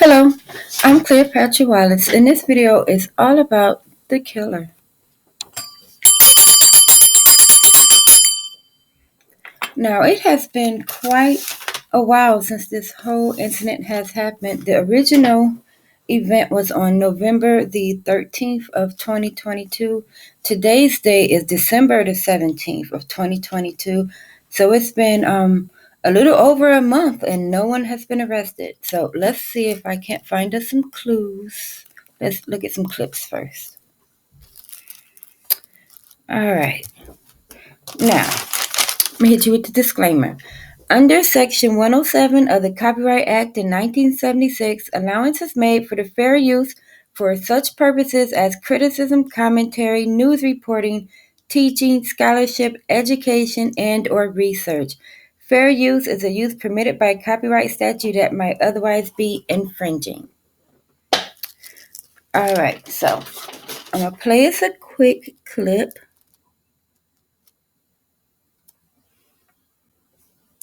Hello, I'm Cleopatra Wallace, and this video is all about the killer. Now, it has been quite a while since this whole incident has happened. The original event was on November the 13th of 2022. Today's date is December the 17th of 2022. So it's been a little over a month and no one has been arrested. So let's see if I can't find us some clues. Let's look at some clips first. All right. Now, let me hit you with the disclaimer. Under Section 107 of the Copyright Act in 1976, allowance is made for the fair use for such purposes as criticism, commentary, news reporting, teaching, scholarship, education, and/or research. Fair use is a use permitted by copyright statute that might otherwise be infringing. All right, so I'm going to play us a quick clip.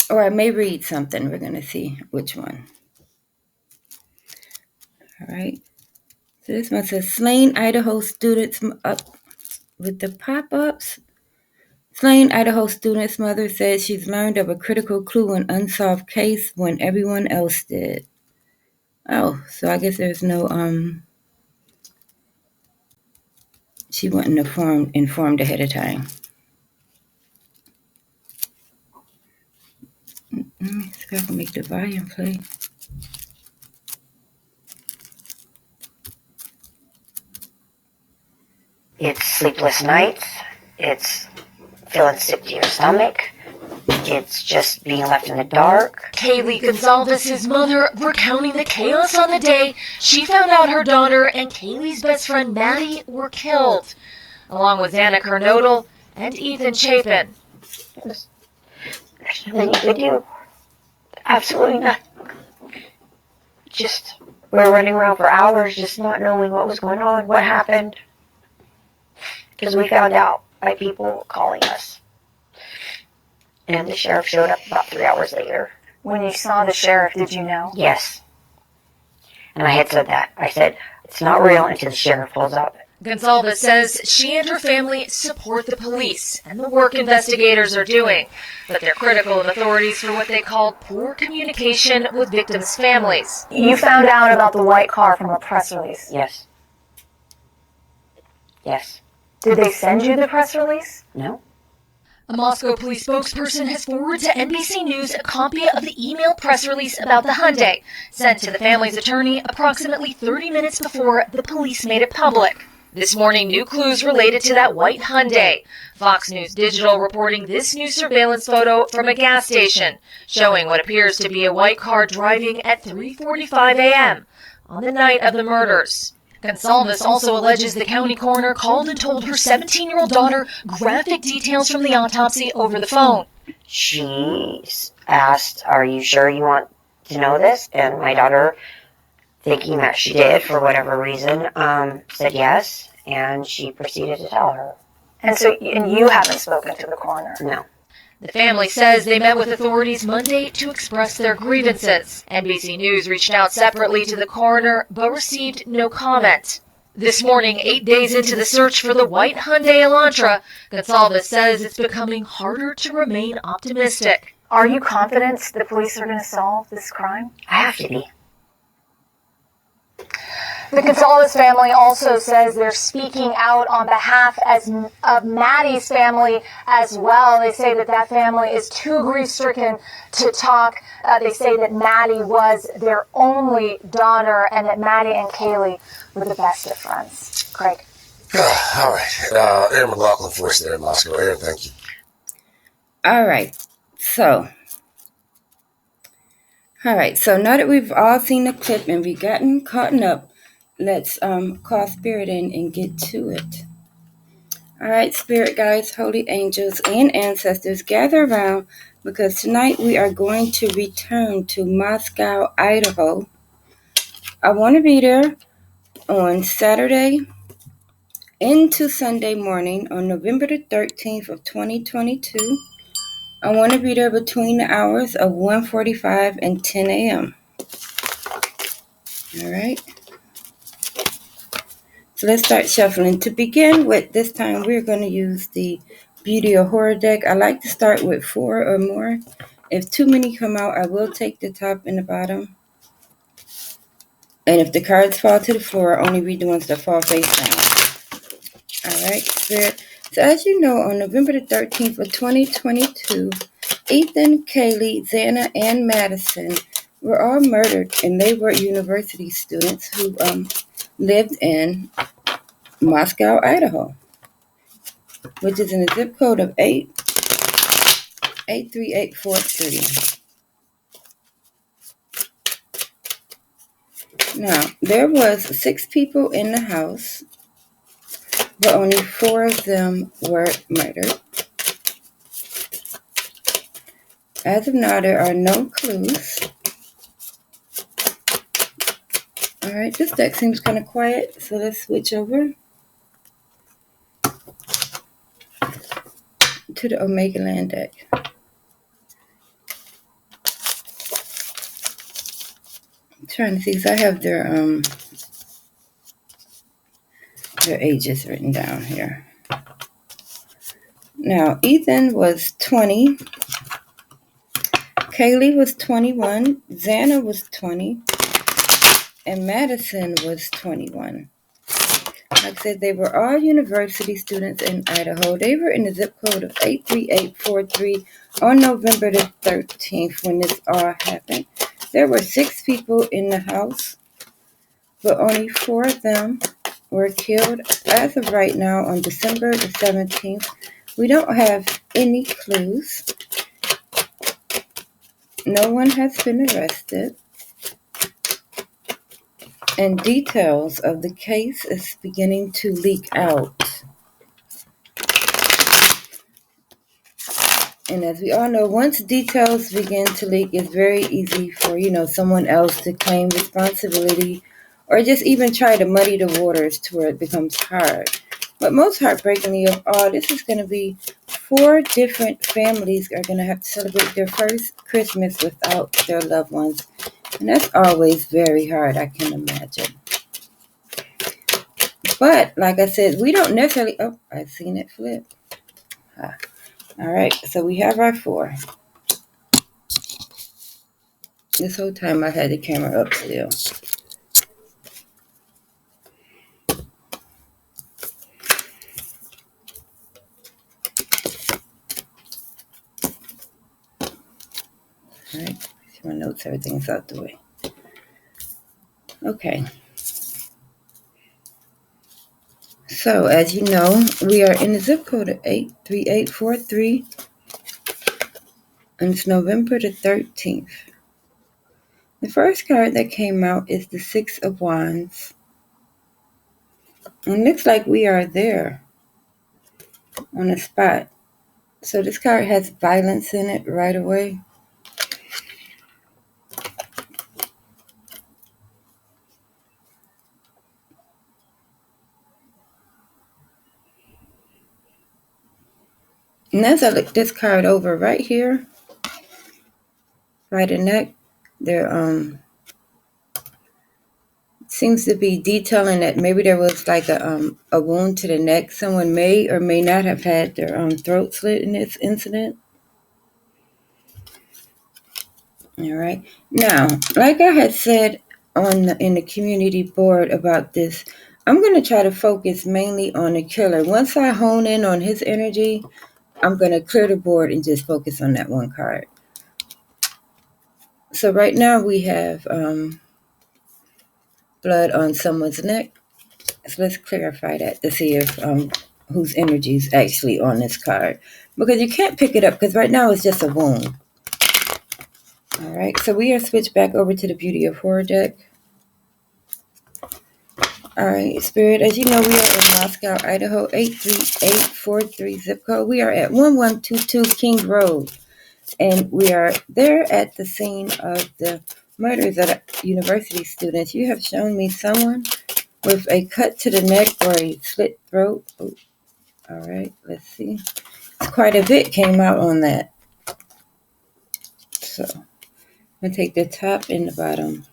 Or I may read something. We're going to see which one. All right. So this one says, slain Idaho students up with the pop-ups. Slain Idaho student's mother says she's learned of a critical clue in unsolved case when everyone else did. Oh, so I guess there's no, she wasn't informed ahead of time. Let me see if I can make the volume play. It's sleepless nights. It's feeling sick to your stomach. It's just being left in the dark. Kaylee Gonzalez's mother recounting the chaos on the day she found out her daughter and Kaylee's best friend Maddie were killed, along with Anna Kernodle and Ethan Chapin. There's nothing you could do. Absolutely nothing. Just, we're running around for hours just not knowing what was going on, what happened. Because we found out by people calling us. And the sheriff showed up about 3 hours later. When you saw the sheriff, did you know? Yes. And I had said that. I said, it's not real until the sheriff pulls up. Gonzalez says she and her family support the police and the work investigators are doing, but they're critical of authorities for what they call poor communication with victims' families. You found out about the white car from a press release. Yes. Yes. Did they send you the press release? No. A Moscow police spokesperson has forwarded to NBC News a copy of the email press release about the Hyundai, sent to the family's attorney approximately 30 minutes before the police made it public. This morning, new clues related to that white Hyundai. Fox News Digital reporting this new surveillance photo from a gas station, showing what appears to be a white car driving at 3:45 a.m. on the night of the murders. Gonzalez also alleges the county coroner called and told her 17-year-old daughter graphic details from the autopsy over the phone. She asked, are you sure you want to know this? And my daughter, thinking that she did for whatever reason, said yes, and she proceeded to tell her. And you haven't spoken to the coroner? No. The family says they met with authorities Monday to express their grievances. NBC News reached out separately to the coroner, but received no comment. This morning, 8 days into the search for the white Hyundai Elantra, Gonzalez says it's becoming harder to remain optimistic. Are you confident the police are going to solve this crime? I have to be. The Gonzalez family also says they're speaking out on behalf of Maddie's family as well. They say that family is too grief-stricken to talk. They say that Maddie was their only daughter and that Maddie and Kaylee were the best of friends. Craig. All right. Aaron McLaughlin, Force there in Moscow. Aaron, thank you. All right. So now that we've all seen the clip and we've gotten caught up, let's call Spirit in and get to it. All right, Spirit guides, holy angels, and ancestors, gather around because tonight we are going to return to Moscow, Idaho. I want to be there on Saturday into Sunday morning on November the 13th of 2022. I want to be there between the hours of 1:45 and 10 a.m. All right. So let's start shuffling. To begin with, this time we're going to use the Beauty of Horror deck. I like to start with 4 or more. If too many come out, I will take the top and the bottom. And if the cards fall to the floor, I'll only read the ones that fall face down. All right, Spirit. So as you know, on November the 13th of 2022, Ethan, Kaylee, Xana, and Madison were all murdered, and they were university students who lived in Moscow, Idaho, which is in the zip code of 83843. Now, there was 6 people in the house, but only 4 of them were murdered. As of now, there are no clues. All right, this deck seems kind of quiet, so let's switch over to the Omega Land deck. I'm trying to see, because I have their ages written down here. Now, Ethan was 20, Kaylee was 21, Xana was 20, and Madison was 21. Like I said, they were all university students in Idaho. They were in the zip code of 83843 on November the 13th when this all happened. There were 6 people in the house, but only 4 of them were killed. As of right now, on December the 17th, we don't have any clues. No one has been arrested. And details of the case is beginning to leak out. And as we all know, once details begin to leak, it's very easy for, someone else to claim responsibility or just even try to muddy the waters to where it becomes hard. But most heartbreakingly of all, this is going to be 4 different families are going to have to celebrate their first Christmas without their loved ones. And that's always very hard, I can imagine. But, like I said, we don't necessarily... Oh, I've seen it flip. All right, so we have our 4. This whole time I had the camera up still. All right, see my notes, everything's out the way. Okay. So, as you know, we are in the zip code of 83843, and it's November the 13th. The first card that came out is the 6 of Wands. And it looks like we are there on the spot. So this card has violence in it right away. And as I look this card over right here, by the neck, there seems to be detailing that maybe there was like a wound to the neck. Someone may or may not have had their throat slit in this incident. All right. Now, like I had said in the community board about this, I'm going to try to focus mainly on the killer. Once I hone in on his energy, I'm going to clear the board and just focus on that one card. So right now we have blood on someone's neck. So let's clarify that to see if whose energy is actually on this card. Because you can't pick it up because right now it's just a wound. All right, so we are switched back over to the Beauty of Horror deck. All right, Spirit, as you know, we are in Moscow, Idaho, 83843 zip code. We are at 1122 King Road, and we are there at the scene of the murders of university students. You have shown me someone with a cut to the neck or a slit throat. Oh, all right, let's see. Quite a bit came out on that. So, I'm going to take the top and the bottom.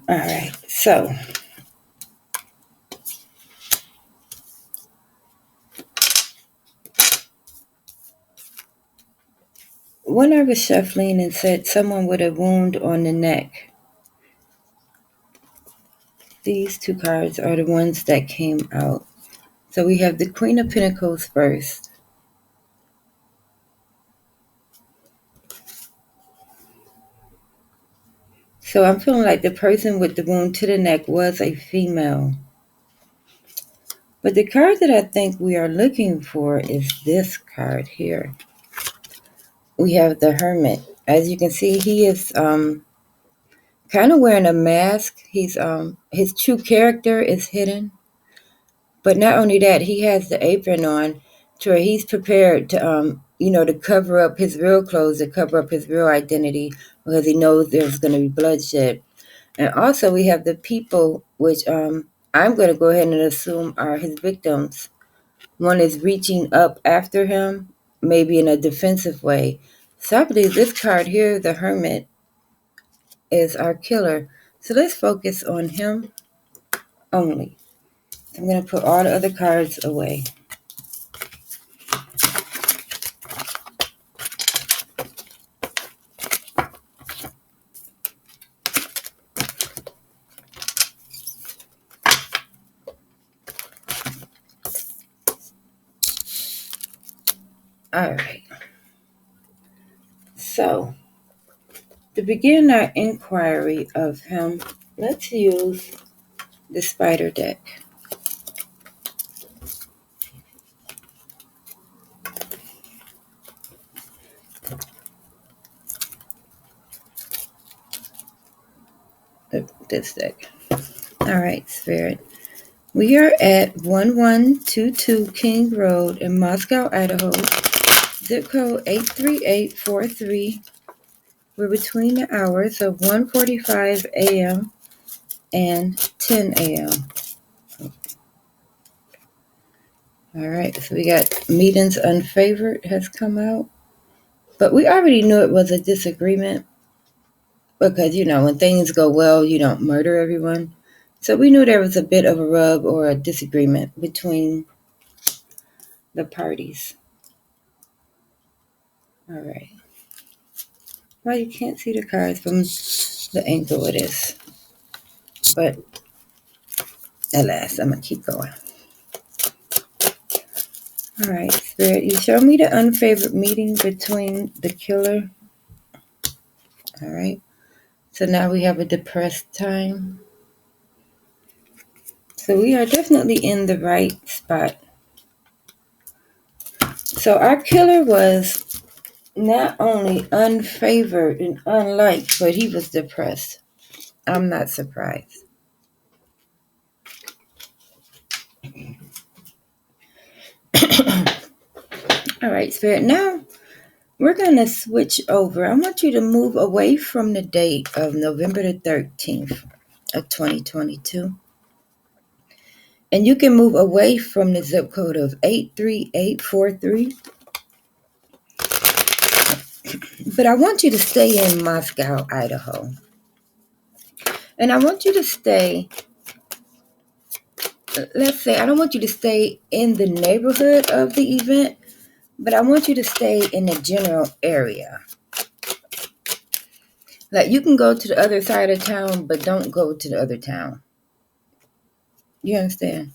All right, so when I was shuffling and said someone with a wound on the neck, these two cards are the ones that came out. So we have the Queen of Pentacles first. So I'm feeling like the person with the wound to the neck was a female. But the card that I think we are looking for is this card here. We have the Hermit. As you can see, he is kind of wearing a mask. He's his true character is hidden. But not only that, he has the apron on to where he's prepared to to cover up his real clothes, to cover up his real identity, because he knows there's going to be bloodshed. And also we have the people, which I'm going to go ahead and assume are his victims. One is reaching up after him, maybe in a defensive way. So I believe this card here, the Hermit, is our killer. So let's focus on him only. I'm going to put all the other cards away. All right. So, to begin our inquiry of him, let's use the spider deck. This deck. All right, Spirit. We are at 1122 King Road in Moscow, Idaho. Zip code 83843. We're between the hours of 1:45 a.m. and 10 a.m. All right, so we got meetings unfavored has come out. But we already knew it was a disagreement because, when things go well, you don't murder everyone. So we knew there was a bit of a rub or a disagreement between the parties. All right. Well, you can't see the cards from the angle it is. But alas, I'm going to keep going. All right, Spirit, you show me the unfavored meeting between the killer. All right. So now we have a depressed time. So we are definitely in the right spot. So our killer was not only unfavored and unliked, but he was depressed. I'm not surprised. All right, Spirit. Now we're going to switch over. I want you to move away from the date of November the 13th of 2022. And you can move away from the zip code of 83843. But I want you to stay in Moscow, Idaho. And I want you to stay, let's say, I don't want you to stay in the neighborhood of the event, but I want you to stay in the general area. Like, you can go to the other side of town, but don't go to the other town. You understand?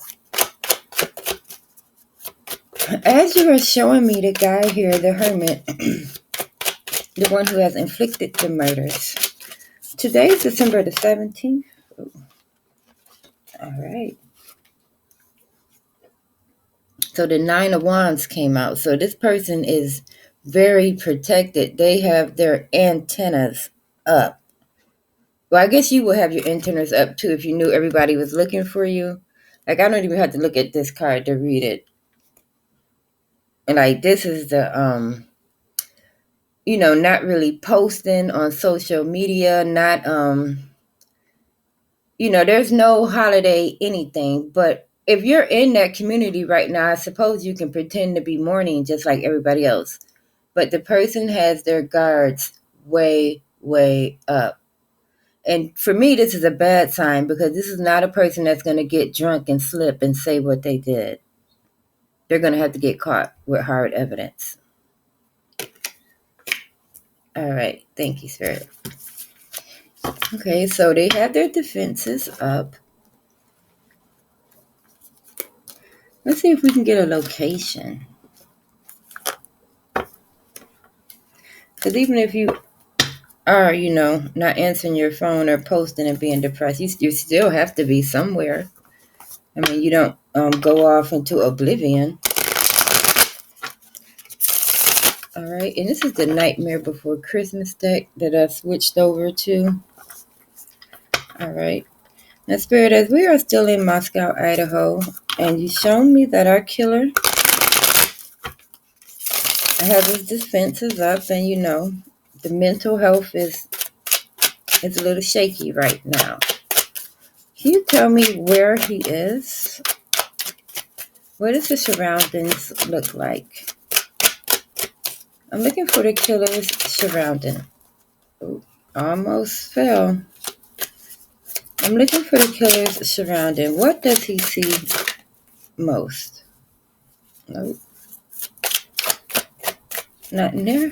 As you are showing me the guy here, the Hermit, the one who has inflicted the murders. Today is December the 17th. All right. So the Nine of Wands came out. So this person is very protected. They have their antennas up. Well, I guess you would have your antennas up too if you knew everybody was looking for you. Like, I don't even have to look at this card to read it. And like, this is the not really posting on social media, not there's no holiday anything, but if you're in that community right now, I suppose you can pretend to be mourning just like everybody else. But the person has their guards way, way up. And for me, this is a bad sign because this is not a person that's going to get drunk and slip and say what they did. They're going to have to get caught with hard evidence. All right. Thank you, Spirit. Okay, so they have their defenses up. Let's see if we can get a location. Because even if you are, not answering your phone or posting and being depressed, you still have to be somewhere. I mean, you don't go off into oblivion. All right, and this is the Nightmare Before Christmas deck that I switched over to. All right. Now, Spirit, as we are still in Moscow, Idaho, and you've shown me that our killer has his defenses up, and the mental health is a little shaky right now. Can you tell me where he is? What does the surroundings look like? I'm looking for the killer's surrounding. Ooh, almost fell. I'm looking for the killer's surrounding. What does he see most? Nope. Nothing there.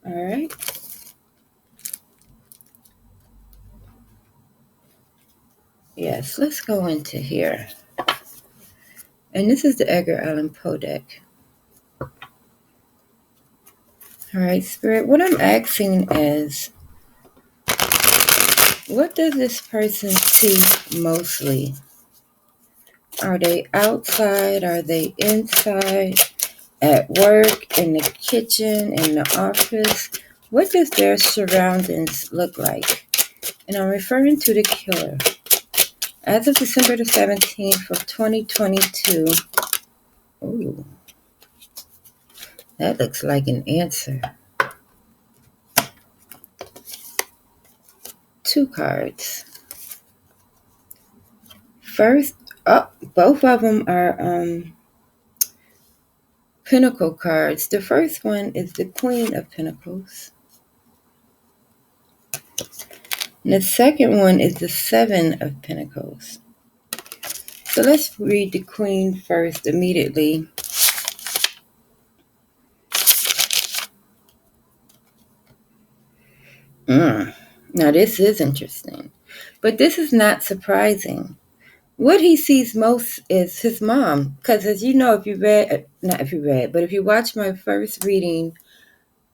All right. Yes, let's go into here. And this is the Edgar Allan Poe deck. All right, Spirit, what I'm asking is, what does this person see mostly? Are they outside? Are they inside? At work? In the kitchen? In the office? What does their surroundings look like? And I'm referring to the killer. As of December the 17th of 2022, ooh, that looks like an answer. 2 cards. First, both of them are Pentacle cards. The first one is the Queen of Pentacles. And the second one is the Seven of Pentacles. So let's read the Queen first immediately. Now this is interesting. But this is not surprising. What he sees most is his mom. Because as you know, if you watch my first reading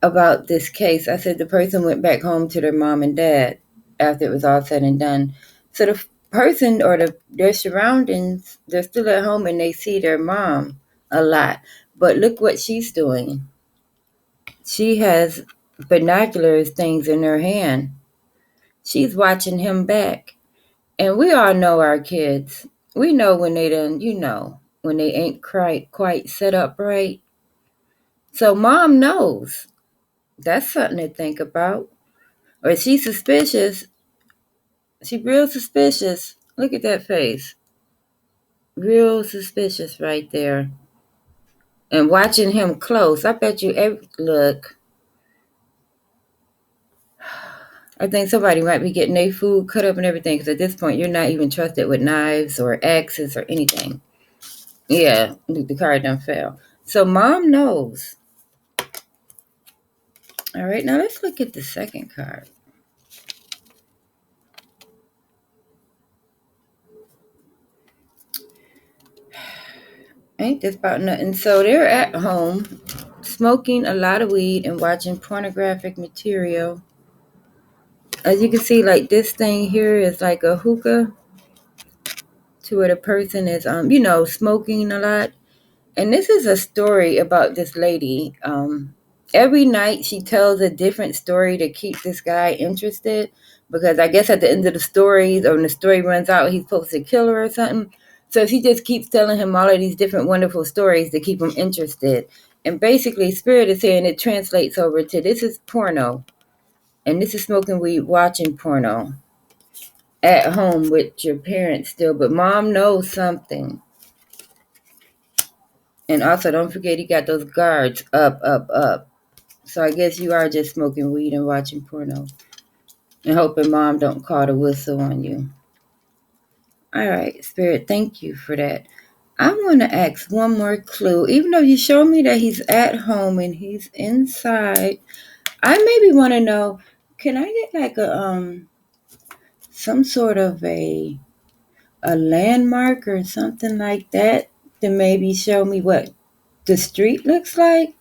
about this case, I said the person went back home to their mom and dad after it was all said and done. So the person or their surroundings, they're still at home and they see their mom a lot. But look what she's doing. She has binoculars things in her hand. She's watching him back. And we all know our kids. We know when they when they ain't quite set up right. So mom knows. That's something to think about. Or is she suspicious? She real suspicious. Look at that face. Real suspicious right there. And watching him close. I bet you look. I think somebody might be getting their food cut up and everything. Because at this point, you're not even trusted with knives or axes or anything. Yeah, the card done fell. So mom knows. All right, now let's look at the second card. Ain't this about nothing? So they're at home smoking a lot of weed and watching pornographic material. As you can see, like this thing here is like a hookah to where the person is, smoking a lot. And this is a story about this lady. Every night she tells a different story to keep this guy interested. Because I guess at the end of the stories, or when the story runs out, he's supposed to kill her or something. So she just keeps telling him all of these different wonderful stories to keep him interested. And basically, Spirit is saying it translates over to this is porno. And this is smoking weed, watching porno. At home with your parents still. But mom knows something. And also, don't forget he got those guards up. So I guess you are just smoking weed and watching porno. And hoping mom don't call the whistle on you. All right, Spirit, thank you for that. I want to ask one more clue. Even though you showed me that he's at home and he's inside, I maybe want to know, can I get like a some sort of a landmark or something like that to maybe show me what the street looks like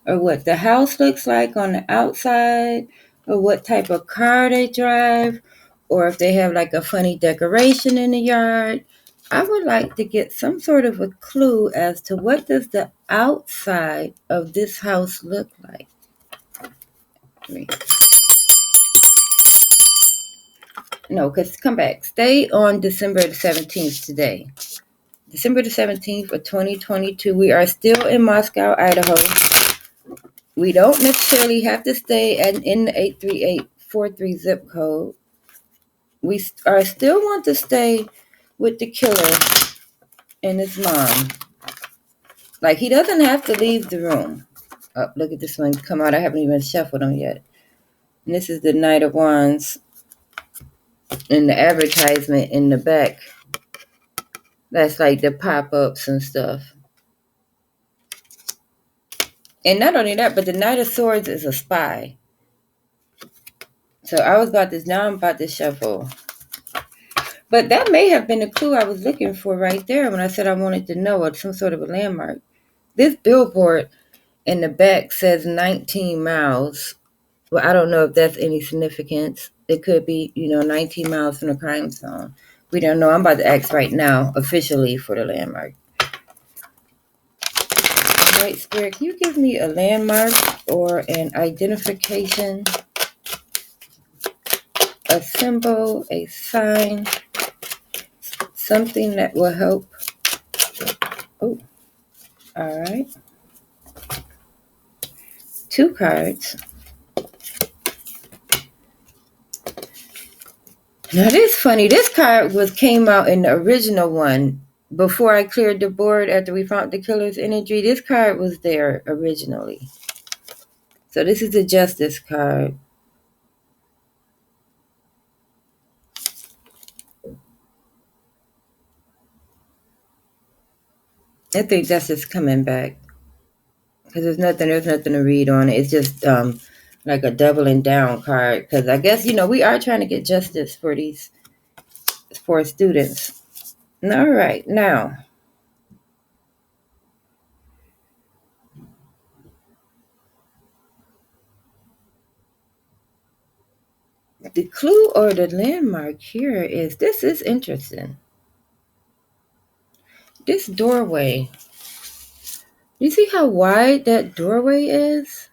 or what the house looks like on the outside or what type of car they drive or if they have like a funny decoration in the yard. I would like to get some sort of a clue as to what does the outside of this house look like. No, because come back. Stay on December the 17th today. December the 17th of 2022. We are still in Moscow, Idaho. We don't necessarily have to stay in the 83843 zip code. We are still want to stay with the killer and his mom. Like, he doesn't have to leave the room. Oh, look at this one come out. I haven't even shuffled them yet. And this is the Knight of Wands. And the advertisement in the back. That's like the pop-ups and stuff. And not only that, but the Knight of Swords is a spy. So I was about to, now I'm about to shuffle. But that may have been the clue I was looking for right there when I said I wanted to know some sort of a landmark. This billboard in the back says 19 miles. Well, I don't know if that's any significance. It could be, 19 miles from the crime zone. We don't know. I'm about to ask right now, officially, for the landmark. All right, Spirit, can you give me a landmark or an identification, a symbol, a sign, something that will help? Oh, all right. 2 cards. Now this funny. This card came out in the original one before I cleared the board after we found the killer's energy. This card was there originally. So this is the Justice card. I think Justice coming back because there's nothing to read on it. It's just like a doubling down card because I guess we are trying to get justice for students. All right, now. The clue or the landmark here is, this is interesting. This doorway. You see how wide that doorway is?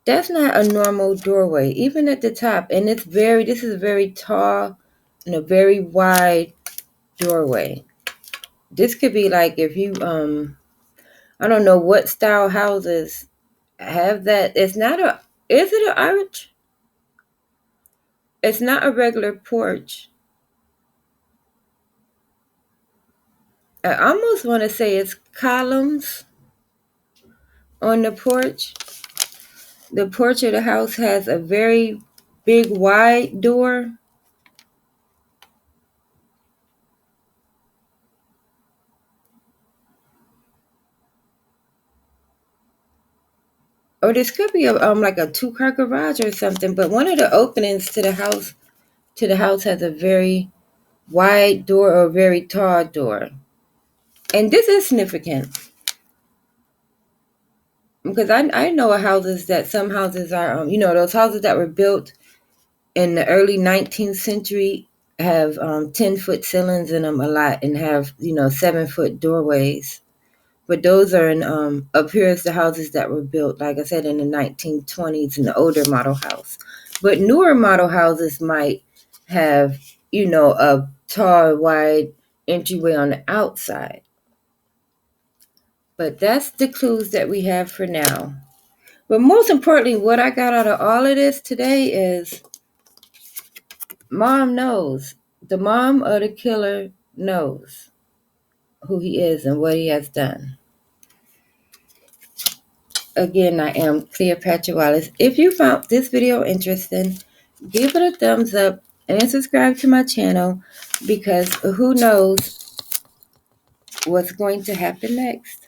That's not a normal doorway, even at the top. And this is a very tall and a very wide doorway. This could be like if you, I don't know what style houses have that. Is it an arch? It's not a regular porch. I almost want to say it's columns on the porch. The porch of the house has a very big, wide door. Or this could be like a 2-car garage or something. But one of the openings to the house has a very wide door or very tall door. And this is significant because I know some houses are those houses that were built in the early 19th century have 10-foot ceilings in them a lot and have 7-foot doorways. But those are appears the houses that were built, like I said, in the 1920s, in the older model house. But newer model houses might have, a tall, wide entryway on the outside. But that's the clues that we have for now. But most importantly, what I got out of all of this today is Mom knows. The mom of the killer knows who he is and what he has done. Again, I am Cleopatra Wallace. If you found this video interesting, give it a thumbs up and subscribe to my channel, because who knows what's going to happen next.